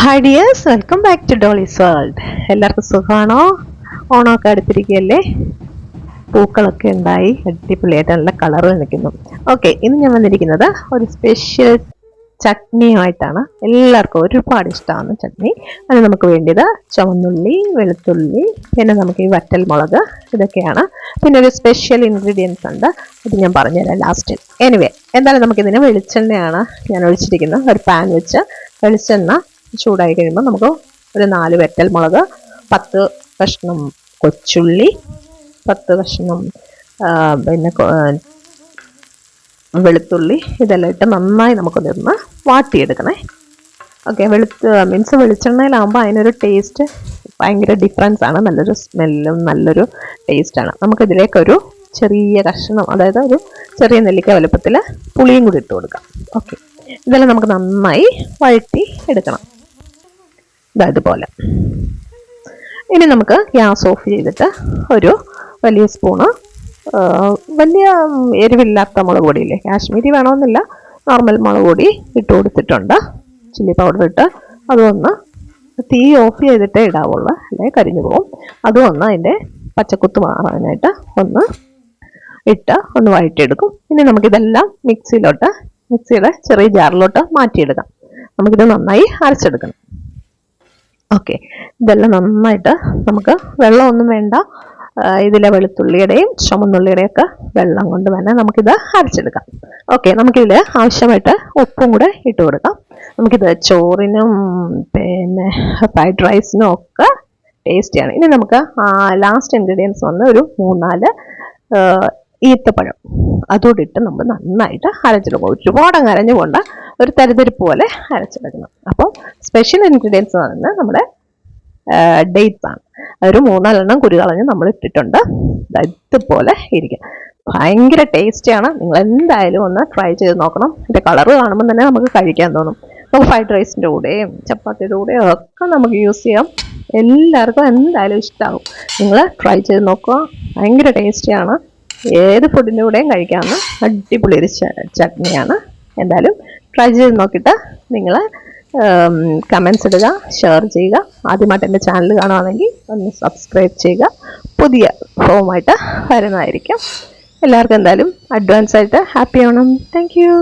Hi dears, welcome back to Dolly's world. എല്ലാവർക്കും സുഖമാണോ? ഓണമൊക്കെ അടുത്തിരിക്കുകയല്ലേ? പൂക്കളൊക്കെ ഉണ്ടായി അടിപൊളിയായിട്ട് നല്ല കളറ് നിൽക്കുന്നു. ഓക്കെ, ഇന്ന് ഞാൻ വന്നിരിക്കുന്നത് ഒരു സ്പെഷ്യൽ ചട്നിയുമായിട്ടാണ്. എല്ലാവർക്കും ഒരുപാട് ഇഷ്ടമാണ് ചട്നി. അത് നമുക്ക് വേണ്ടിയത് ചുവന്നുള്ളി, വെളുത്തുള്ളി, പിന്നെ നമുക്ക് ഈ വറ്റൽ മുളക്, ഇതൊക്കെയാണ്. പിന്നെ ഒരു സ്പെഷ്യൽ ഇൻഗ്രീഡിയൻസ് ഉണ്ട്, ഇത് ഞാൻ പറഞ്ഞുതരാം ലാസ്റ്റ്. എനിവേ, എന്തായാലും നമുക്കിതിന് വെളിച്ചെണ്ണയാണ് ഞാൻ ഒഴിച്ചിരിക്കുന്നത്. ഒരു പാൻ വെച്ച് വെളിച്ചെണ്ണ ചൂടായി കഴിയുമ്പോൾ നമുക്ക് ഒരു 4 വറ്റൽ മുളക്, 10 കഷ്ണം കൊച്ചുള്ളി, 10 കഷ്ണം പിന്നെ വെളുത്തുള്ളി, ഇതെല്ലാം ഇട്ട് നന്നായി നമുക്കൊന്ന് വാട്ടിയെടുക്കണേ. ഓക്കെ, വെളിച്ചെണ്ണയിലാകുമ്പോൾ അതിനൊരു ടേസ്റ്റ് ഭയങ്കര ഡിഫറൻസ് ആണ്. നല്ലൊരു സ്മെല്ലും നല്ലൊരു ടേസ്റ്റാണ്. നമുക്കിതിലേക്കൊരു ചെറിയ കഷ്ണം, അതായത് ഒരു ചെറിയ നെല്ലിക്ക വലുപ്പത്തിൽ പുളിയും കൂടി ഇട്ട് കൊടുക്കാം. ഓക്കെ, ഇതെല്ലാം നമുക്ക് നന്നായി വഴറ്റി എടുക്കണം, ഇതുപോലെ. ഇനി നമുക്ക് ഗ്യാസ് ഓഫ് ചെയ്തിട്ട് ഒരു വലിയ സ്പൂണ് വലിയ എരിവില്ലാത്ത മുളക് പൊടിയില്ലേ, കാശ്മീരി വേണമെന്നില്ല, നോർമൽ മുളക് പൊടി ഇട്ട് കൊടുത്തിട്ടുണ്ട്. ചില്ലി പൗഡർ ഇട്ട് അതൊന്ന് തീ ഓഫ് ചെയ്തിട്ടേ ഇടാവുള്ളൂ, അല്ലെ കരിഞ്ഞു പോകും. അതും ഒന്ന് അതിൻ്റെ പച്ചക്കുത്ത് മാറാനായിട്ട് ഒന്ന് വഴറ്റിയെടുക്കും. ഇനി നമുക്കിതെല്ലാം മിക്സിയുടെ ചെറിയ ജാറിലോട്ട് മാറ്റിയെടുക്കാം. നമുക്കിത് നന്നായി അരച്ചെടുക്കണം. ഓക്കെ, ഇതെല്ലാം നന്നായിട്ട് നമുക്ക് വെള്ളമൊന്നും വേണ്ട. ഇതിലെ വെളുത്തുള്ളിയുടെയും ചുമന്നുള്ളിയുടെയും ഒക്കെ വെള്ളം കൊണ്ട് തന്നെ നമുക്കിത് അരച്ചെടുക്കാം. ഓക്കെ, നമുക്കിതിൽ ആവശ്യമായിട്ട് ഉപ്പും കൂടെ ഇട്ട് കൊടുക്കാം. നമുക്കിത് ചോറിനും പിന്നെ ഫ്രൈഡ് റൈസിനും ഒക്കെ ടേസ്റ്റിയാണ്. ഇനി നമുക്ക് ലാസ്റ്റ് ഇൻഗ്രീഡിയൻസ് വന്ന് ഒരു 3-4 ഈത്തപ്പഴം അതുകൂടി ഇട്ട് നമ്മൾ നന്നായിട്ട് അരച്ചെടുക്കും. ഒരുപാട് അങ്ങ് അരഞ്ഞു പോകണ്ട, ഒരു തരിതരിപ്പ് പോലെ അരച്ചെടുക്കണം. അപ്പോൾ സ്പെഷ്യൽ ഇൻഗ്രീഡിയൻസ് എന്ന് നമ്മുടെ ഡേറ്റ്സ് ആണ്. ഒരു 3-4 കുരുകളഞ്ഞ് നമ്മൾ ഇട്ടിട്ടുണ്ട്. ഇതുപോലെ ഇരിക്കും, ഭയങ്കര ടേസ്റ്റിയാണ്. നിങ്ങൾ എന്തായാലും ഒന്ന് ട്രൈ ചെയ്ത് നോക്കണം. ഇതിൻ്റെ കളറ് കാണുമ്പോൾ തന്നെ നമുക്ക് കഴിക്കാൻ തോന്നും. നമുക്ക് ഫ്രൈഡ് റൈസിൻ്റെ കൂടെയും ചപ്പാത്തിയുടെ കൂടെയും ഒക്കെ നമുക്ക് യൂസ് ചെയ്യാം. എല്ലാവർക്കും എന്തായാലും ഇഷ്ടമാകും. നിങ്ങൾ ട്രൈ ചെയ്ത് നോക്കുക, ഭയങ്കര ടേസ്റ്റിയാണ്. ഏത് ഫുഡിൻ്റെ കൂടെയും കഴിക്കാവുന്ന അടിപൊളി ഒരു ചട്നിയാണ്. എന്തായാലും ട്രൈ ചെയ്ത് നോക്കിയിട്ട് നിങ്ങൾ കമൻസ് ഇടുക, ഷെയർ ചെയ്യുക. ആദ്യമായിട്ട് എൻ്റെ ചാനൽ കാണുകയാണെങ്കിൽ ഒന്ന് സബ്സ്ക്രൈബ് ചെയ്യുക. പുതിയ ഫോമായിട്ട് വരുന്നതായിരിക്കും. എല്ലാവർക്കും എന്തായാലും അഡ്വാൻസ് ആയിട്ട് ഹാപ്പി ഓണം. Thank you.